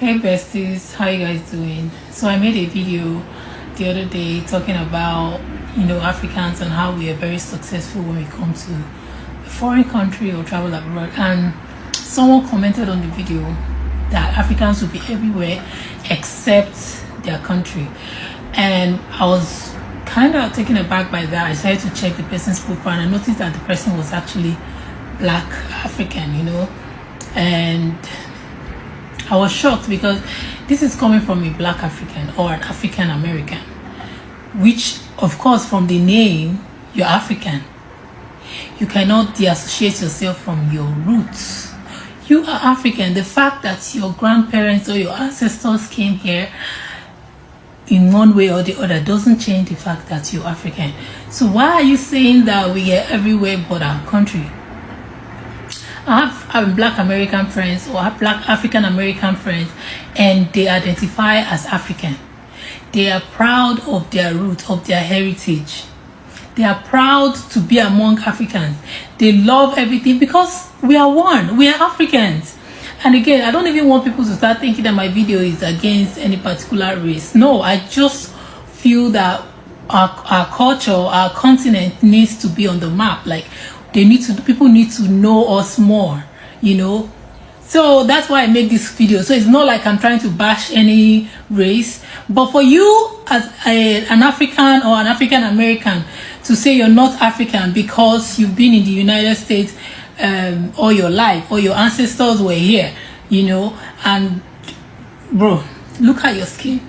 Hey besties, how you guys doing? So I made a video the other day talking about Africans and how we are very successful when we come to a foreign country or travel abroad, and someone commented on the video that Africans will be everywhere except their country, and I was kind of taken aback by that. I decided to check the person's profile and I noticed that the person was actually black African, and I was shocked because this is coming from a black African or an African American, which, of course, from the name, you're African. You cannot deassociate yourself from your roots. You are African. The fact that your grandparents or your ancestors came here in one way or the other doesn't change the fact that you're African. So why are you saying that we are everywhere but our country? I have black American friends or black African American friends, and they identify as African. They are proud of their roots, of their heritage. They are proud to be among Africans. They love everything because we are one. We are Africans. And again, I don't even want people to start thinking that my video is against any particular race. No, I just feel that our culture, our continent needs to be on the map. Like, people need to know us more, so that's why I make this video. So it's not like I'm trying to bash any race, but for you as an African or an African American to say you're not African because you've been in the United States all your life, or your ancestors were here, and bro, look at your skin,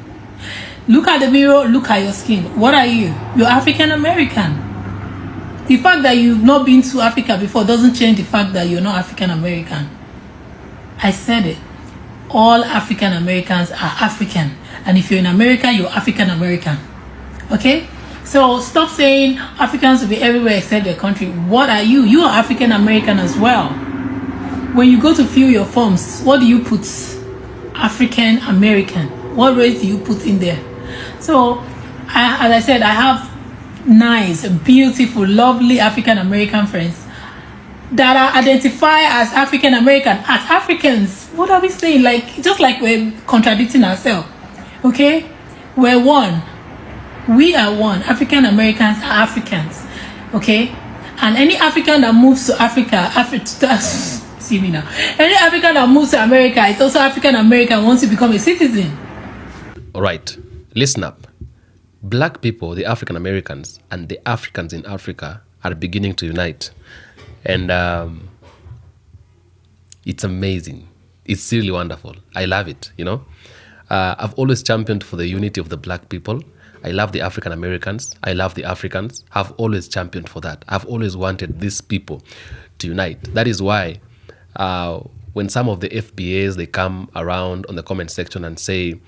look at the mirror, look at your skin. What are you? You're African American. The fact that you've not been to Africa before doesn't change the fact that you're not African American. I said it. All African Americans are African. And if you're in America, you're African American. Okay? So stop saying Africans will be everywhere except their country. What are you? You are African American as well. When you go to fill your forms, what do you put? African American. What race do you put in there? So, as I said, I have nice, beautiful, lovely African American friends that are identified as African American, as Africans. What are we saying? Just like we're contradicting ourselves. Okay, we're one. We are one. African Americans are Africans. Okay, and any African that moves to Africa, see me now. Any African that moves to America is also African American once you become a citizen. All right, listen up. Black people, the African Americans, and the Africans in Africa are beginning to unite. And it's amazing. It's really wonderful. I love it, I've always championed for the unity of the black people. I love the African Americans. I love the Africans. I've always championed for that. I've always wanted these people to unite. That is why when some of the FBAs, they come around on the comment section and say,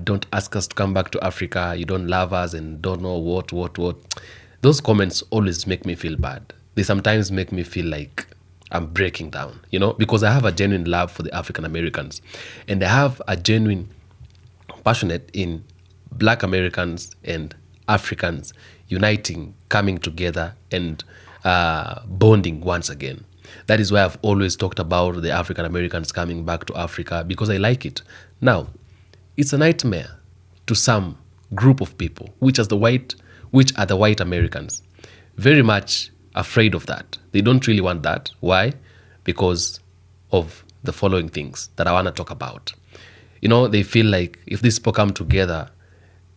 don't ask us to come back to Africa, you don't love us and don't know what. Those comments always make me feel bad. They sometimes make me feel like I'm breaking down, because I have a genuine love for the African Americans, and I have a genuine passionate in Black Americans and Africans uniting, coming together, and bonding once again. That is why I've always talked about the African Americans coming back to Africa, because I like it. Now, it's a nightmare to some group of people, which are the white Americans. Very much afraid of that. They don't really want that. Why? Because of the following things that I want to talk about. They feel like if these people come together,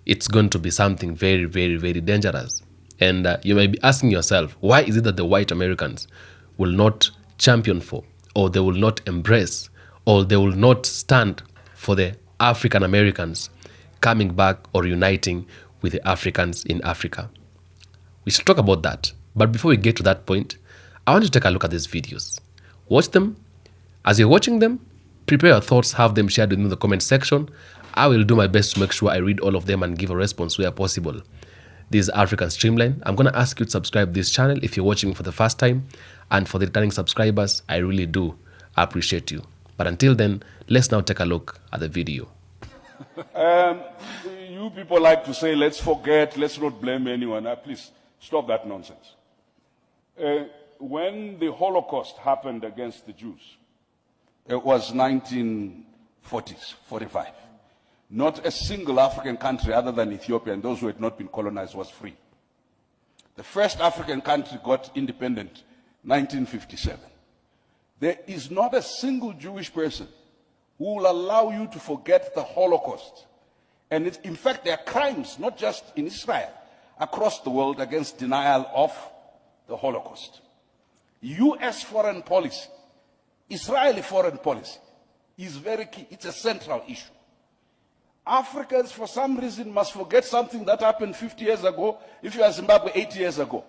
it's going to be something very, very, very dangerous. And you may be asking yourself, why is it that the white Americans will not champion for, or they will not embrace, or they will not stand for the African Americans coming back or uniting with the Africans in Africa? We should talk about that. But before we get to that point, I want you to take a look at these videos. Watch them. As you're watching them, prepare your thoughts, have them shared in the comment section. I will do my best to make sure I read all of them and give a response where possible. This is African Streamline. I'm going to ask you to subscribe to this channel if you're watching for the first time. And for the returning subscribers, I really do appreciate you. But until then, let's now take a look at the video. You people like to say, let's forget, let's not blame anyone. Please stop that nonsense. When the Holocaust happened against the Jews, it was 1945. 40s, 45. Not a single African country other than Ethiopia and those who had not been colonized was free. The first African country got independent 1957. There is not a single Jewish person who will allow you to forget the Holocaust. And in fact, there are crimes, not just in Israel, across the world against denial of the Holocaust. US foreign policy, Israeli foreign policy is very key. It's a central issue. Africans, for some reason, must forget something that happened 50 years ago, if you are Zimbabwe 80 years ago.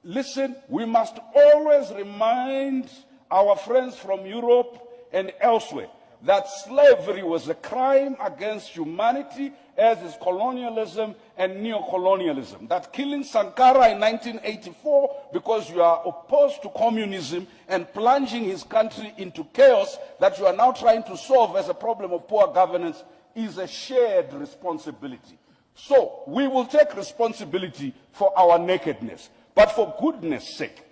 Listen, we must always remind our friends from Europe and elsewhere that slavery was a crime against humanity, as is colonialism and neo-colonialism. That killing Sankara in 1984 because you are opposed to communism and plunging his country into chaos that you are now trying to solve as a problem of poor governance is a shared responsibility. So we will take responsibility for our nakedness. But for goodness sake,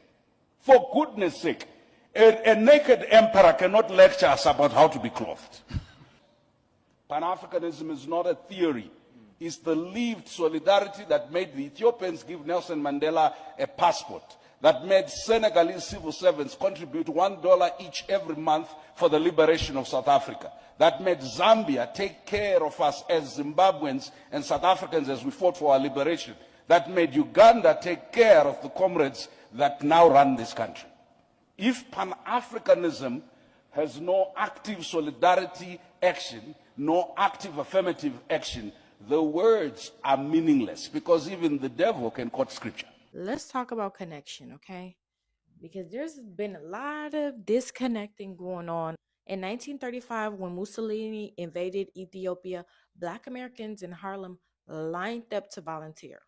a naked emperor cannot lecture us about how to be clothed. Pan-Africanism is not a theory. It's the lived solidarity that made the Ethiopians give Nelson Mandela a passport, that made Senegalese civil servants contribute $1 each every month for the liberation of South Africa, that made Zambia take care of us as Zimbabweans and South Africans as we fought for our liberation, that made Uganda take care of the comrades that now run this country. If Pan-Africanism has no active solidarity action, no active affirmative action, the words are meaningless because even the devil can quote scripture. Let's talk about connection, okay? Because there's been a lot of disconnecting going on. In 1935, when Mussolini invaded Ethiopia, Black Americans in Harlem lined up to volunteer.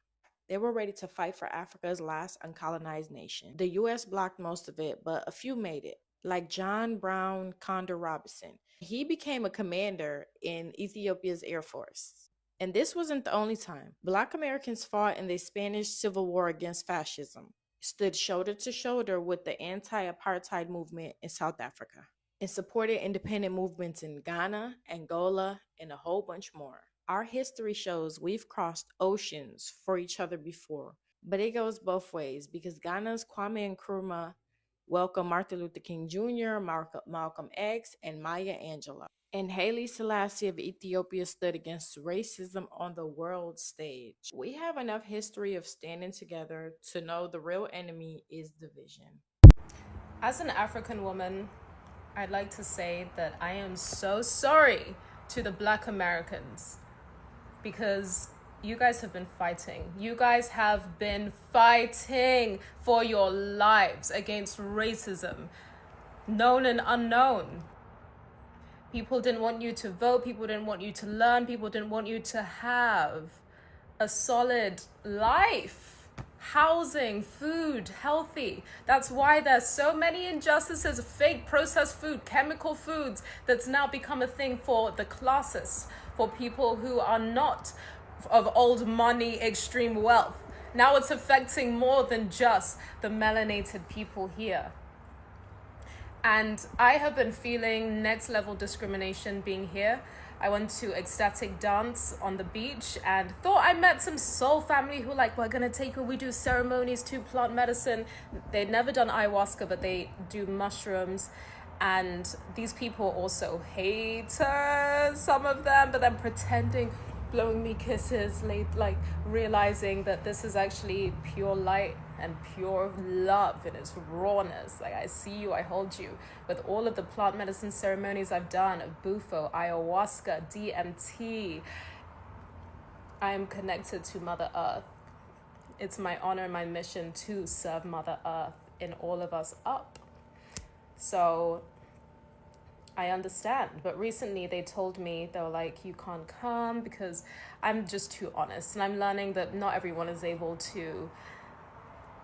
They were ready to fight for Africa's last uncolonized nation. The U.S. blocked most of it, but a few made it, like John Brown Condor Robinson. He became a commander in Ethiopia's Air Force. And this wasn't the only time. Black Americans fought in the Spanish Civil War against fascism, stood shoulder to shoulder with the anti-apartheid movement in South Africa, and supported independent movements in Ghana, Angola, and a whole bunch more. Our history shows we've crossed oceans for each other before, but it goes both ways because Ghana's Kwame Nkrumah welcomed Martin Luther King Jr., Malcolm X, and Maya Angelou. And Haile Selassie of Ethiopia stood against racism on the world stage. We have enough history of standing together to know the real enemy is division. As an African woman, I'd like to say that I am so sorry to the Black Americans because you guys have been fighting. You guys have been fighting for your lives against racism, known and unknown. People didn't want you to vote. People didn't want you to learn. People didn't want you to have a solid life, housing, food, healthy. That's why there's so many injustices, fake processed food, chemical foods, that's now become a thing for the classes, for people who are not of old money, extreme wealth. Now it's affecting more than just the melanated people here. And I have been feeling next level discrimination being here. I went to ecstatic dance on the beach and thought I met some soul family who like, we're gonna take you, we do ceremonies to plant medicine. They'd never done ayahuasca, but they do mushrooms. And these people also haters, some of them, but then pretending, blowing me kisses, like realizing that this is actually pure light and pure love in its rawness. Like, I see you, I hold you. With all of the plant medicine ceremonies I've done, of Bufo, ayahuasca, DMT, I am connected to Mother Earth. It's my honor and my mission to serve Mother Earth in all of us up. So I understand, but recently they told me, they were like, you can't come because I'm just too honest. And I'm learning that not everyone is able to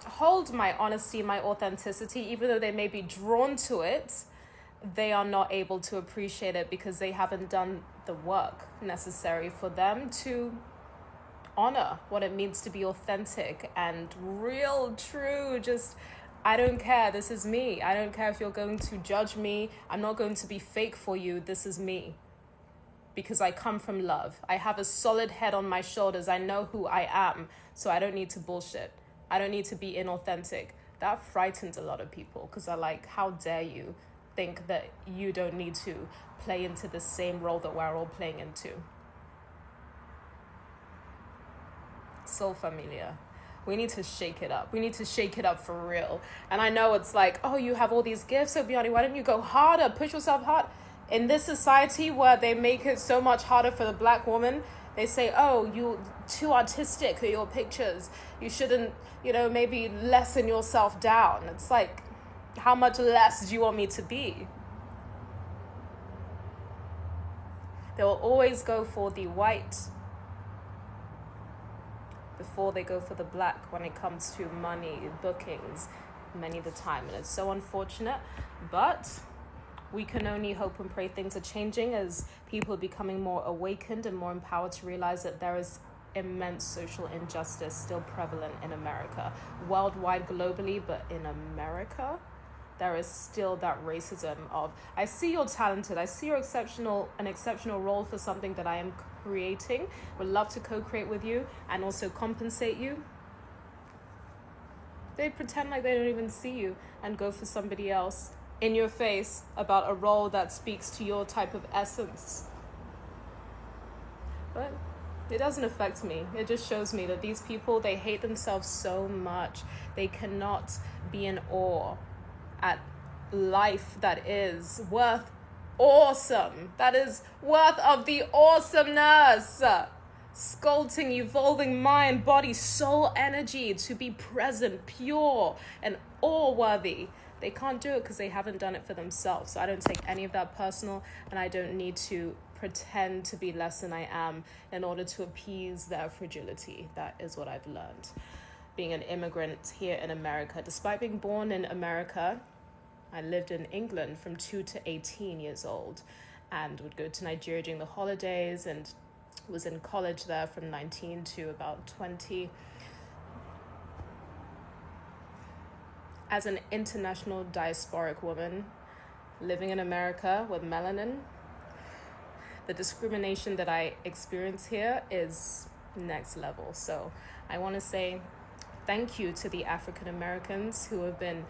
hold my honesty, my authenticity, even though they may be drawn to it, they are not able to appreciate it because they haven't done the work necessary for them to honor what it means to be authentic and real, true, just, I don't care, this is me. I don't care if you're going to judge me. I'm not going to be fake for you. This is me. because I come from love. I have a solid head on my shoulders. I know who I am, so I don't need to bullshit. I don't need to be inauthentic. That frightens a lot of people because they're like, how dare you think that you don't need to play into the same role that we're all playing into. So familiar. We need to shake it up. We need to shake it up for real. And I know it's like, oh, you have all these gifts, Obiani, why don't you go harder, push yourself hard? In this society where they make it so much harder for the black woman, they say, oh, you're too artistic for your pictures. You shouldn't, maybe lessen yourself down. It's like, how much less do you want me to be? They will always go for the white before they go for the black when it comes to money, bookings, many of the time. And it's so unfortunate, but we can only hope and pray things are changing as people are becoming more awakened and more empowered to realize that there is immense social injustice still prevalent in America, worldwide, globally, but in America, there is still that racism of, I see you're talented, I see you're an exceptional role for something that I am creating, would love to co-create with you and also compensate you. They pretend like they don't even see you and go for somebody else in your face about a role that speaks to your type of essence. But it doesn't affect me. It just shows me that these people, they hate themselves so much. They cannot be in awe at life that is worth awesome. That is worth of the awesomeness. Sculpting, evolving mind, body, soul, energy to be present, pure, and awe-worthy. They can't do it because they haven't done it for themselves. So I don't take any of that personal, and I don't need to pretend to be less than I am in order to appease their fragility. That is what I've learned. Being an immigrant here in America, despite being born in America, I lived in England from 2 to 18 years old and would go to Nigeria during the holidays and was in college there from 19 to about 20. As an international diasporic woman living in America with melanin, the discrimination that I experience here is next level. So I want to say thank you to the African Americans who have been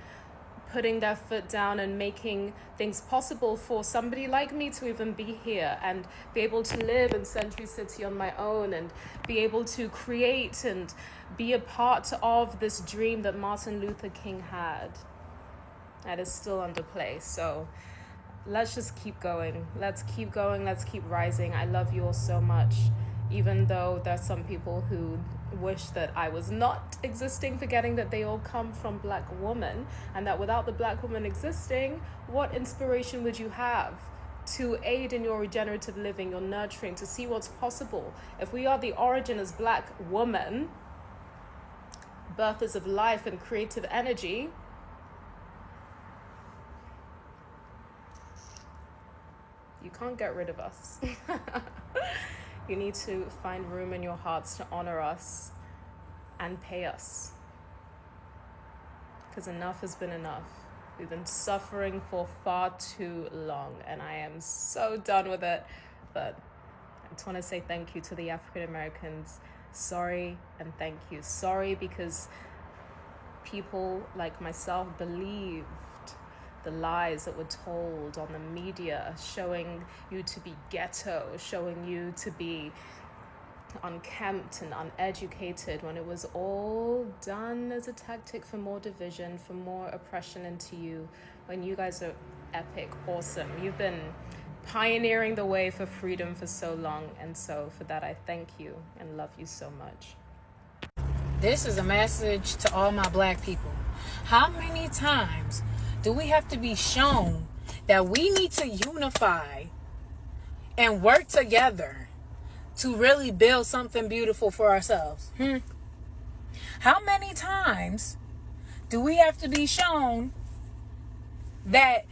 putting their foot down and making things possible for somebody like me to even be here and be able to live in Century City on my own and be able to create and be a part of this dream that Martin Luther King had. That is still under play. So let's just keep going. Let's keep going. Let's keep rising. I love you all so much. Even though there's some people who wish that I was not existing, forgetting that they all come from black women, and that without the black woman existing, what inspiration would you have to aid in your regenerative living, your nurturing, to see what's possible? If we are the origin as black women, birthers of life and creative energy, you can't get rid of us. You need to find room in your hearts to honor us and pay us. Because enough has been enough. We've been suffering for far too long, and I am so done with it. But I just want to say thank you to the African Americans. Sorry and thank you. Sorry because people like myself believed the lies that were told on the media, showing you to be ghetto, showing you to be unkempt and uneducated, when it was all done as a tactic for more division, for more oppression into you, when you guys are epic, awesome. You've been pioneering the way for freedom for so long, and so for that I thank you and love you so much. This is a message to all my black people. How many times do we have to be shown that we need to unify and work together to really build something beautiful for ourselves? How many times do we have to be shown that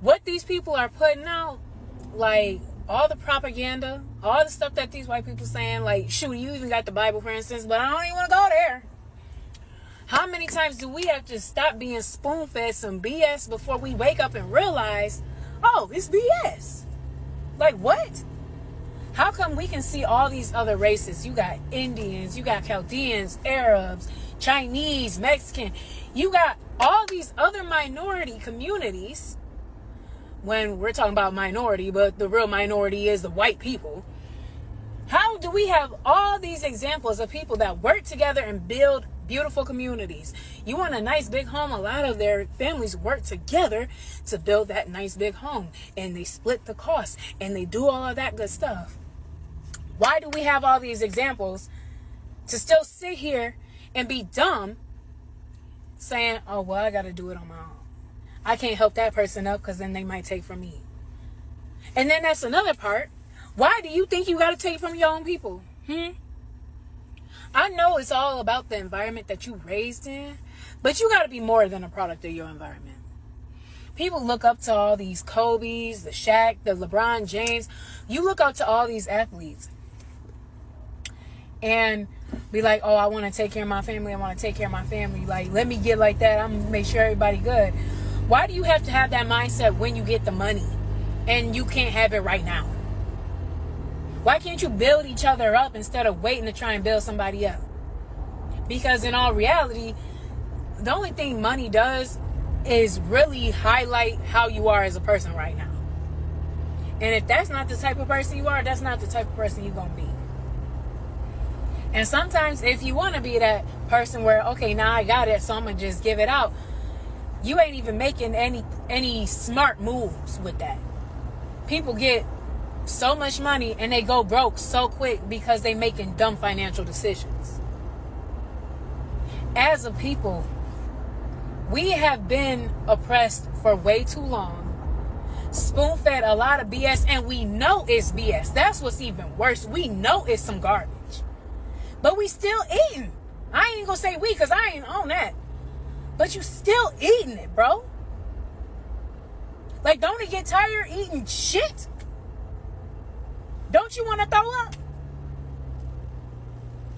what these people are putting out, like all the propaganda, all the stuff that these white people saying, like, shoot, you even got the Bible, for instance, but I don't even want to go there. How many times do we have to stop being spoon-fed some BS before we wake up and realize, oh, it's BS? Like, what? How come we can see all these other races? You got Indians, you got Chaldeans, Arabs, Chinese, Mexican. You got all these other minority communities. When we're talking about minority, but the real minority is the white people. How do we have all these examples of people that work together and build beautiful communities? You want a nice big home? A lot of their families work together to build that nice big home, and they split the cost and they do all of that good stuff. Why do we have all these examples to still sit here and be dumb saying, oh, well, I got to do it on my own. I can't help that person up because then they might take from me. And then that's another part. Why do you think you got to take from your own people? I know it's all about the environment that you raised in, but you got to be more than a product of your environment. People look up to all these Kobe's, the Shaq, the LeBron James. You look up to all these athletes and be like, oh, I want to take care of my family. I want to take care of my family. Like, let me get like that. I'm going to make sure everybody good. Why do you have to have that mindset when you get the money and you can't have it right now? Why can't you build each other up instead of waiting to try and build somebody up? Because in all reality, the only thing money does is really highlight how you are as a person right now. And if that's not the type of person you are, that's not the type of person you're going to be. And sometimes if you want to be that person where, okay, now I got it, so I'm going to just give it out, you ain't even making any smart moves with that. People get so much money and they go broke so quick because they making dumb financial decisions. As a people, we have been oppressed for way too long, spoon-fed a lot of BS, and we know it's BS. That's what's even worse. We know it's some garbage, but we still eating. I ain't even gonna say we because I ain't on that, but you still eating it, bro. Like, don't it get tired eating shit? Don't you want to throw up?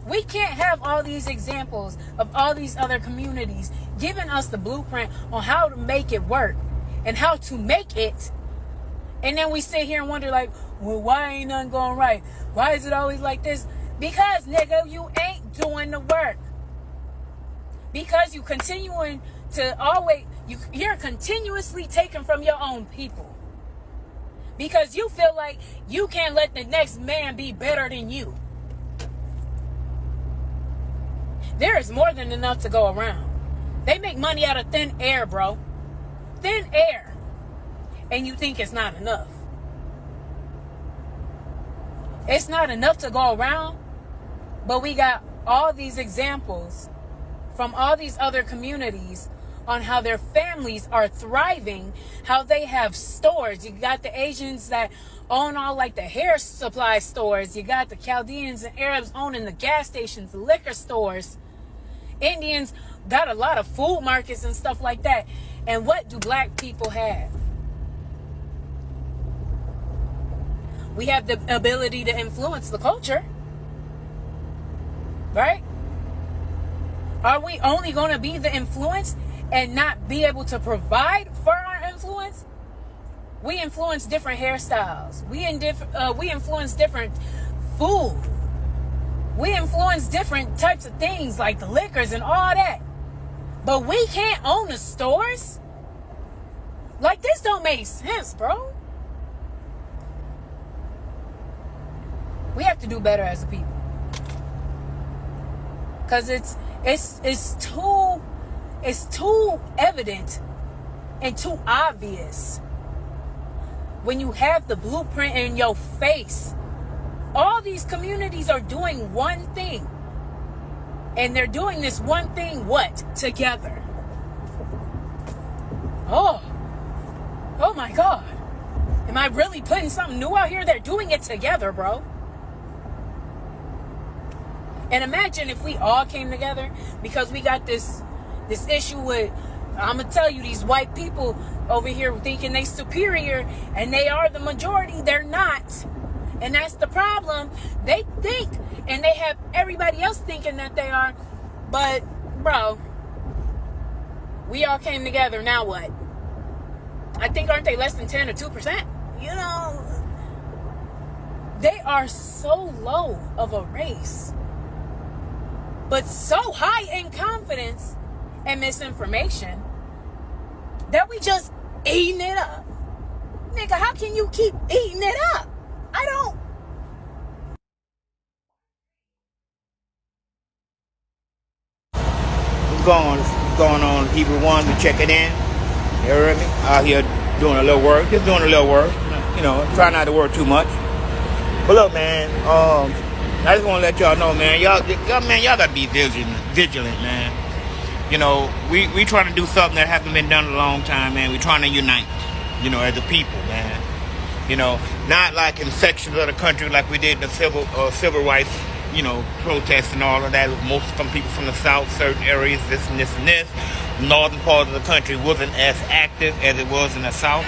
We can't have all these examples of all these other communities giving us the blueprint on how to make it work and how to make it. And then we sit here and wonder like, well, why ain't nothing going right? Why is it always like this? Because, nigga, you ain't doing the work. Because you continuing to always, you're continuously taking from your own people. Because you feel like you can't let the next man be better than you. There is more than enough to go around. They make money out of thin air, bro. Thin air. And you think it's not enough. It's not enough to go around, but we got all these examples from all these other communities on how their families are thriving, how they have stores. You got the Asians that own all like the hair supply stores. You got the Chaldeans and Arabs owning the gas stations, the liquor stores. Indians got a lot of food markets and stuff like that. And what do black people have? We have the ability to influence the culture, right? Are we only going to be the influence and not be able to provide for our influence? We influence different hairstyles. We influence different food. We influence different types of things like the liquors and all that. But we can't own the stores? Like, this don't make sense, bro. We have to do better as a people. Because it's too evident and too obvious when you have the blueprint in your face. All these communities are doing one thing. And they're doing this one thing, what? Together. Oh my God. Am I really putting something new out here? They're doing it together, bro. And imagine if we all came together, because we got this issue with, I'm going to tell you, these white people over here thinking they superior and they are the majority. They're not. And that's the problem. They think, and they have everybody else thinking that they are. But, bro, we all came together. Now what? I think, aren't they less than 10 or 2%? You know, They are so low of a race, but so high in confidence and misinformation that we just eating it up. Nigga, how can you keep eating it up? I don't. What's going on, Hebrew One? We checking in. You heard me? Out here doing a little work. Just doing a little work. You know, try not to work too much. But look, man, I just want to let y'all know, man, y'all gotta be vigilant, man. You know, we trying to do something that hasn't been done in a long time, man. We trying to unite, you know, as a people, man. You know, not like in sections of the country like we did the civil rights, you know, protests and all of that. Most from people from the South, certain areas, this and this and this. The northern part of the country wasn't as active as it was in the South.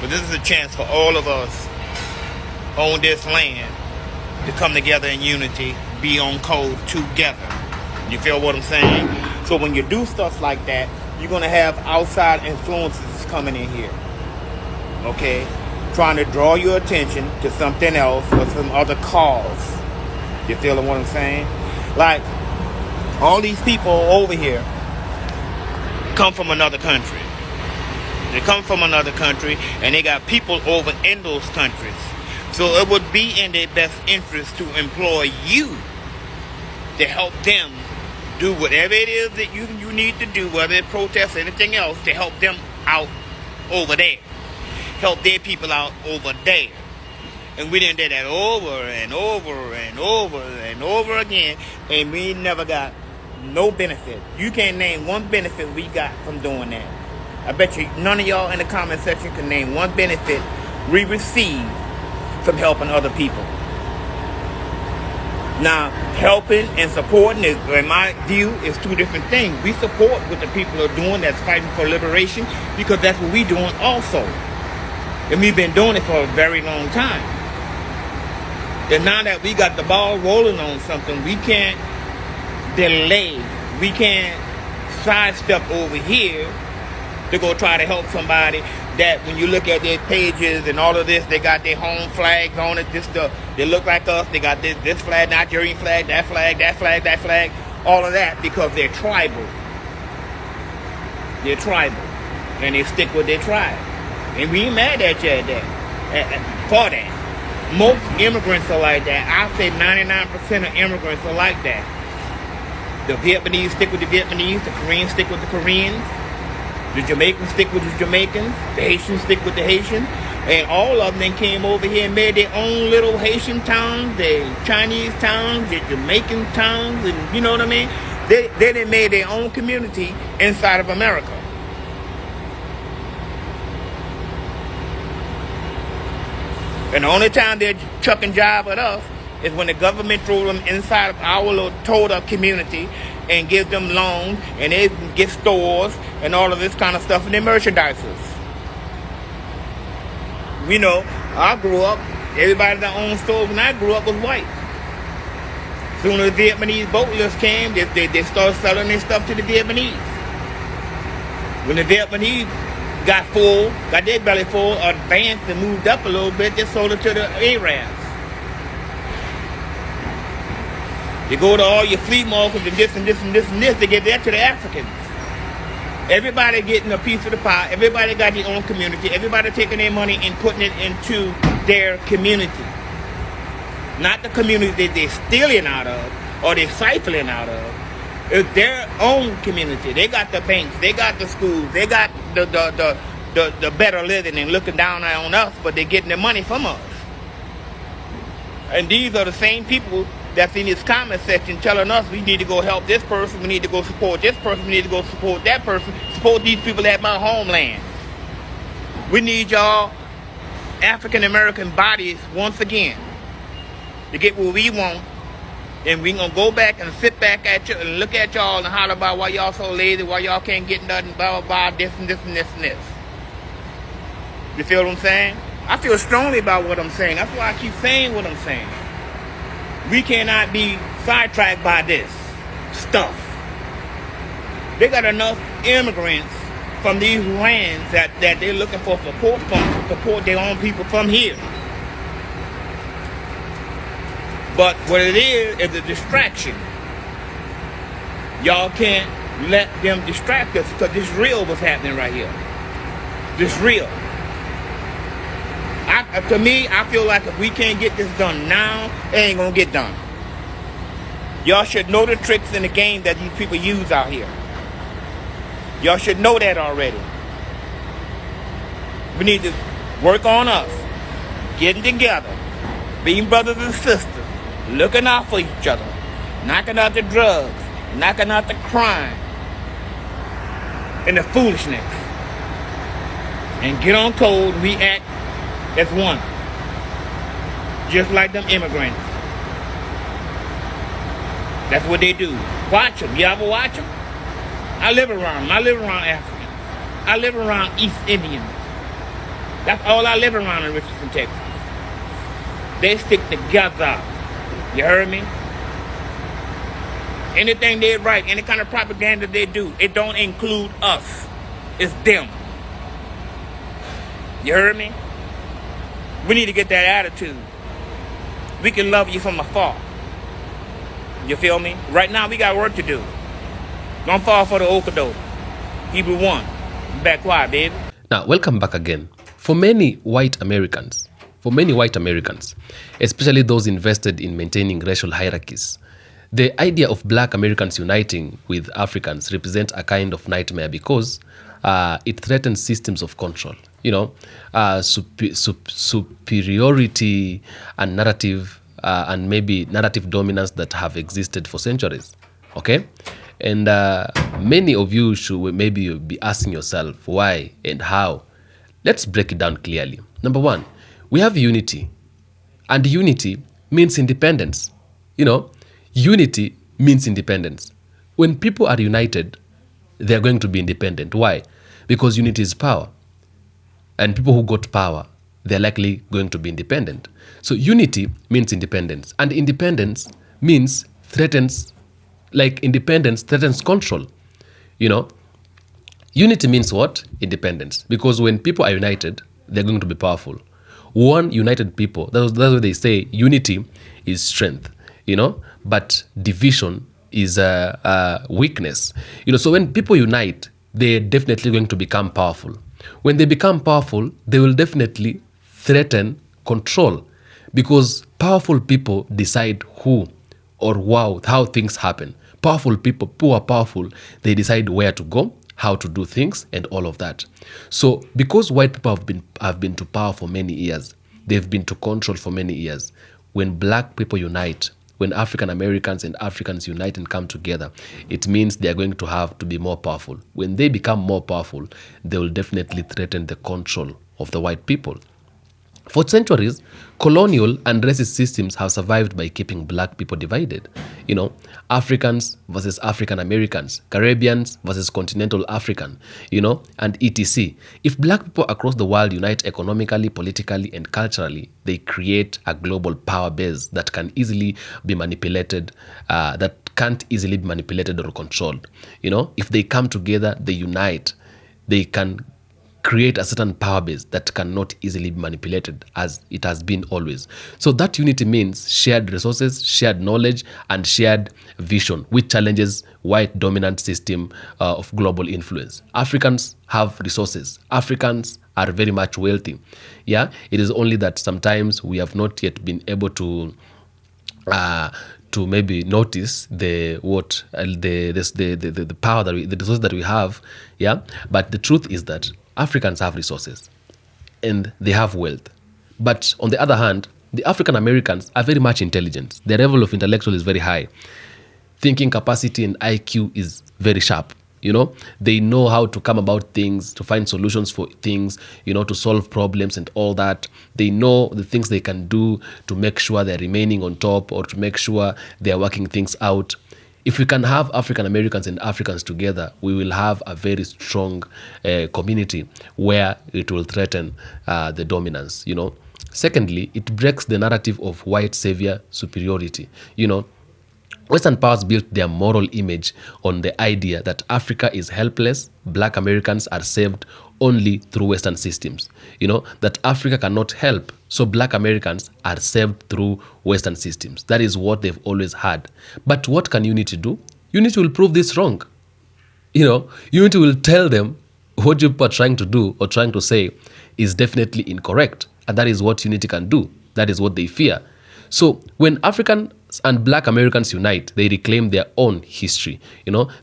But this is a chance for all of us on this land to come together in unity, be on code together. You feel what I'm saying? So when you do stuff like that, you're going to have outside influences coming in here. Okay? Trying to draw your attention to something else or some other cause. You feeling what I'm saying? Like, all these people over here come from another country. They come from another country and they got people over in those countries. So it would be in their best interest to employ you to help them do whatever it is that you need to do, whether it's protest or anything else, to help them out over there. Help their people out over there. And we done did that over and over and over and over again, and we never got no benefit. You can't name one benefit we got from doing that. I bet you none of y'all in the comment section can name one benefit we received from helping other people. Now, helping and supporting, is, in my view, is two different things. We support what the people are doing that's fighting for liberation because that's what we're doing also. And we've been doing it for a very long time. And now that we got the ball rolling on something, we can't delay. We can't sidestep over here to go try to help somebody that when you look at their pages and all of this, they got their home flags on it. They look like us. They got this flag, Nigerian flag, that flag, that flag, that flag. All of that because they're tribal. They're tribal. And they stick with their tribe. And we ain't mad at you for that. Most immigrants are like that. I say 99% of immigrants are like that. The Vietnamese stick with the Vietnamese. The Koreans stick with the Koreans. The Jamaicans stick with the Jamaicans. The Haitians stick with the Haitians. And all of them came over here and made their own little Haitian towns, the Chinese towns, the Jamaican towns, and you know what I mean? They made their own community inside of America. And the only time they're chucking jive at us is when the government throws them inside of our little total community and give them loans and they get stores and all of this kind of stuff and their merchandisers. We know, I grew up, everybody that owned stores when I grew up was white. Soon as the Vietnamese boat lifts came, they started selling their stuff to the Vietnamese. When the Vietnamese got full, got their belly full, advanced and moved up a little bit, they sold it to the Arabs. You go to all your flea markets and this and this and this and this, they get that to the Africans. Everybody getting a piece of the pie, everybody got their own community, everybody taking their money and putting it into their community. Not the community that they're stealing out of or they're siphoning out of. It's their own community. They got the banks, they got the schools, they got the better living and looking down on us, but they're getting their money from us. And these are the same people that's in this comment section telling us we need to go help this person, we need to go support this person, we need to go support that person, support these people at my homeland. We need y'all African American bodies once again to get what we want. And we gonna go back and sit back at you and look at y'all and holler about why y'all so lazy, why y'all can't get nothing, blah, blah, blah, this and this and this and this. You feel what I'm saying? I feel strongly about what I'm saying. That's why I keep saying what I'm saying. We cannot be sidetracked by this stuff. They got enough immigrants from these lands that they're looking for support from to support their own people from here. But what it is a distraction. Y'all can't let them distract us because this real what's happening right here. This real. To me, I feel like if we can't get this done now, it ain't gonna get done. Y'all should know the tricks in the game that these people use out here. Y'all should know that already. We need to work on us, getting together, being brothers and sisters, looking out for each other, knocking out the drugs, knocking out the crime, and the foolishness. And get on code, we act as one. Just like them immigrants. That's what they do. Watch them. You ever watch them? I live around them. I live around Africans. I live around East Indians. That's all I live around in Richardson, Texas. They stick together. You heard me? Anything they write, any kind of propaganda they do, it don't include us. It's them. You heard me? We need to get that attitude. We can love you from afar. You feel me? Right now, we got work to do. Don't fall for the okadoke. Hebrew 1. Back quiet, baby. Now, welcome back again. For many white Americans, especially those invested in maintaining racial hierarchies, the idea of black Americans uniting with Africans represents a kind of nightmare because it threatens systems of control. Superiority and narrative and maybe narrative dominance that have existed for centuries. Okay? And many of you should maybe be asking yourself why and how. Let's break it down clearly. Number one, we have unity. And unity means independence. Unity means independence. When people are united, they're going to be independent. Why? Because unity is power. And people who got power, they're likely going to be independent. So unity means independence. And independence means independence threatens control. Unity means what? Independence. Because when people are united, they're going to be powerful. One united people, that's what they say, unity is strength, but division is a weakness. So when people unite, they're definitely going to become powerful. When they become powerful, they will definitely threaten control because powerful people decide who or how things happen. Powerful people who are powerful, they decide where to go, how to do things, and all of that. So because white people have been to power for many years, they've been to control for many years. When black people unite, when African Americans and Africans unite and come together, it means they are going to have to be more powerful. When they become more powerful, they will definitely threaten the control of the white people. For centuries, colonial and racist systems have survived by keeping black people divided. Africans versus African Americans, Caribbeans versus continental African, and etc. If black people across the world unite economically, politically, and culturally, they create a global power base that can easily be manipulated, that can't easily be manipulated or controlled. If they come together, they unite, they can create a certain power base that cannot easily be manipulated as it has been always. So that unity means shared resources, shared knowledge, and shared vision, which challenges white dominant system of global influence. Africans have resources. Africans are very much wealthy. Yeah, it is only that sometimes we have not yet been able to maybe notice the power the resources that we have. Yeah, but the truth is that Africans have resources and they have wealth. But on the other hand, the African Americans are very much intelligent. Their level of intellectual is very high. Thinking capacity and IQ is very sharp. They know how to come about things, to find solutions for things, to solve problems and all that. They know the things they can do to make sure they're remaining on top or to make sure they're working things out. If we can have African Americans and Africans together, we will have a very strong community where it will threaten the dominance. Secondly, it breaks the narrative of white savior superiority. Western powers built their moral image on the idea that Africa is helpless, black Americans are saved only through Western systems. That Africa cannot help So black Americans are served through Western systems. That is what they've always had. But what can Unity do? Unity will prove this wrong. Unity will tell them what you are trying to do or trying to say is definitely incorrect. And that is what Unity can do. That is what they fear. So when Africans and black Americans unite, they reclaim their own history.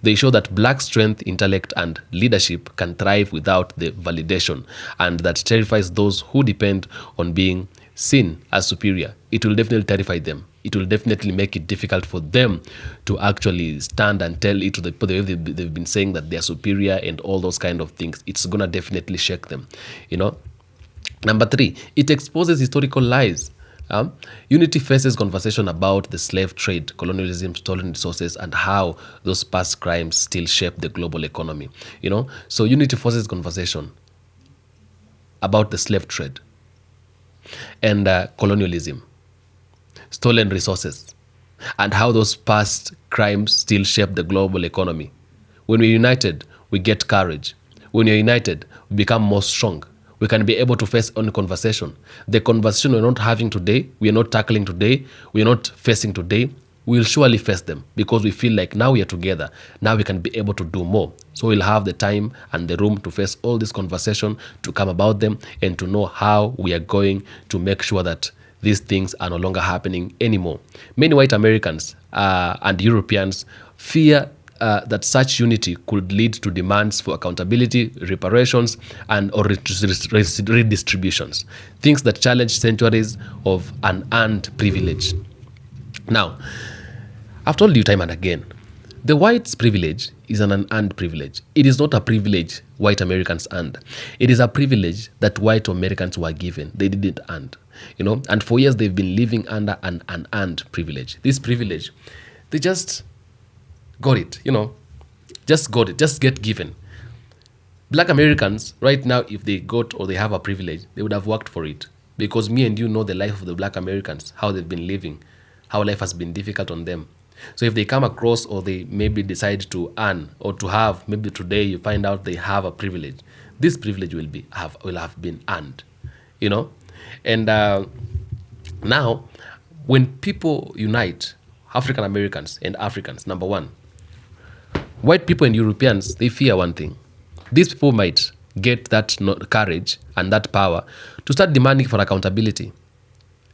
They show that black strength, intellect, and leadership can thrive without the validation, and that terrifies those who depend on being seen as superior. It will definitely terrify them. It will definitely make it difficult for them to actually stand and tell it to the way they've been saying that they're superior and all those kind of things. It's going to definitely shake them. Number 3, it exposes historical lies. Unity faces conversation about the slave trade, colonialism, stolen resources, and how those past crimes still shape the global economy. So Unity forces conversation about the slave trade and colonialism, stolen resources, and how those past crimes still shape the global economy. When we're united, we get courage. When you're united, we become more strong. We can be able to face on conversation. The conversation we're not having today, we are not tackling today, we are not facing today, we'll surely face them because we feel like now we are together. Now we can be able to do more. So we'll have the time and the room to face all this conversation, to come about them, and to know how we are going to make sure that these things are no longer happening anymore. Many white Americans and Europeans fear that such unity could lead to demands for accountability, reparations, and or redistributions, things that challenge centuries of unearned privilege. Now, I've told you time and again, the white's privilege is an unearned privilege. It is not a privilege white Americans earned. It is a privilege that white Americans were given. They didn't earn. And for years they've been living under an unearned privilege. This privilege, they just got it, just got it, just get given. Black Americans, right now, if they got or they have a privilege, they would have worked for it. Because me and you know the life of the black Americans, how they've been living, how life has been difficult on them. So if they come across or they maybe decide to earn or to have, maybe today you find out they have a privilege, this privilege will have been earned, And now, when people unite, African Americans and Africans, number 1, white people and Europeans, they fear one thing. These people might get that courage and that power to start demanding for accountability.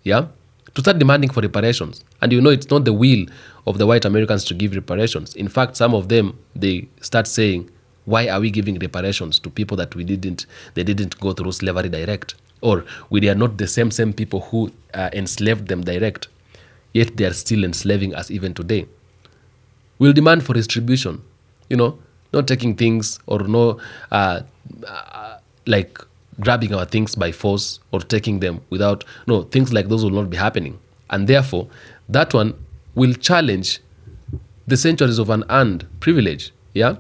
Yeah? To start demanding for reparations. And it's not the will of the white Americans to give reparations. In fact, some of them, they start saying, why are we giving reparations to people that they didn't go through slavery direct? Or we are not the same people who enslaved them direct, yet they are still enslaving us even today. We'll demand for retribution, not taking things or like grabbing our things by force or taking them without, things like those will not be happening. And therefore, that one will challenge the centuries of unearned privilege, yeah?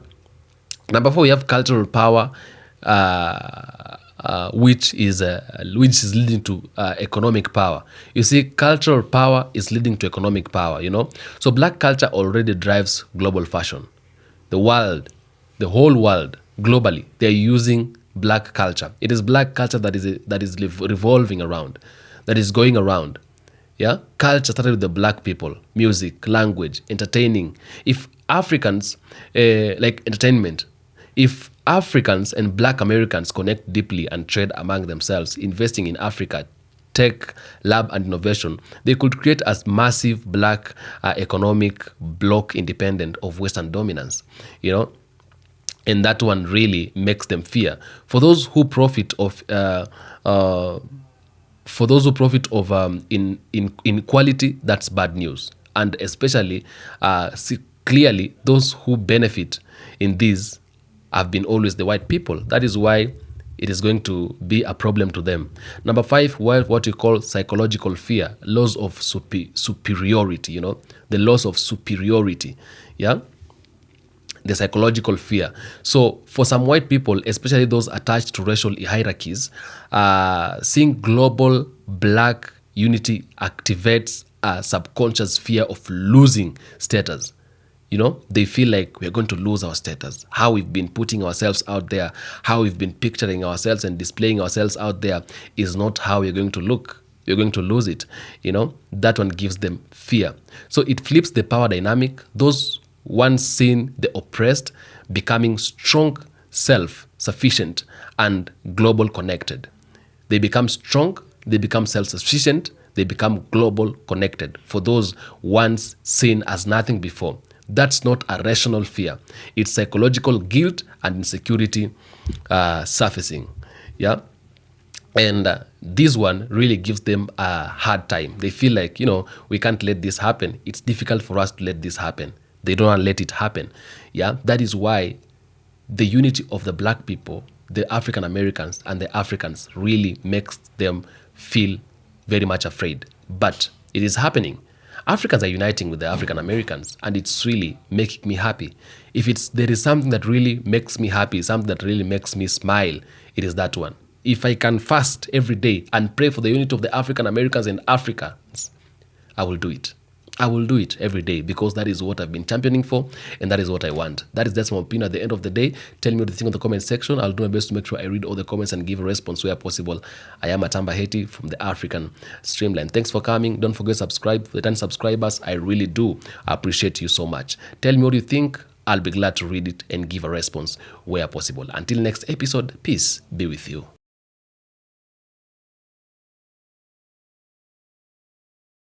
Number 4, we have cultural power, which is leading to economic power. You see, cultural power is leading to economic power, So black culture already drives global fashion. The whole world, globally, they're using black culture. It is black culture that is revolving around, that is going around. Yeah, culture started with the black people, music, language, entertaining. If Africans, like entertainment, if Africans and black Americans connect deeply and trade among themselves, investing in Africa, tech, lab, and innovation, they could create a massive black economic bloc independent of Western dominance, And that one really makes them fear. For those who profit of inequality, that's bad news. And especially, clearly, those who benefit in these have been always the white people. That is why it is going to be a problem to them. Number 5, what you call psychological fear, laws of superiority, the laws of superiority, yeah? The psychological fear. So for some white people, especially those attached to racial hierarchies, seeing global black unity activates a subconscious fear of losing status. They feel like we're going to lose our status. How we've been putting ourselves out there, how we've been picturing ourselves and displaying ourselves out there is not how we're going to look you're going to lose it. That one gives them fear. So it flips the power dynamic. Those once seen the oppressed becoming strong, self-sufficient, and global connected. They become strong, they become self-sufficient, they become global connected. For those once seen as nothing before, that's not a rational fear. It's psychological guilt and insecurity surfacing. Yeah. And this one really gives them a hard time. They feel like, we can't let this happen. It's difficult for us to let this happen. They don't want to let it happen. Yeah. That is why the unity of the black people, the African Americans and the Africans really makes them feel very much afraid. But it is happening. Africans are uniting with the African Americans, and it's really making me happy. If there is something that really makes me happy, something that really makes me smile, it is that one. If I can fast every day and pray for the unity of the African Americans and Africans, I will do it. I will do it every day because that is what I've been championing for and that is what I want. That is just my opinion at the end of the day. Tell me what you think in the comment section. I'll do my best to make sure I read all the comments and give a response where possible. I am Atamba Heti from the African Streamline. Thanks for coming. Don't forget to subscribe. For the 10 subscribers, I really do appreciate you so much. Tell me what you think. I'll be glad to read it and give a response where possible. Until next episode, peace be with you.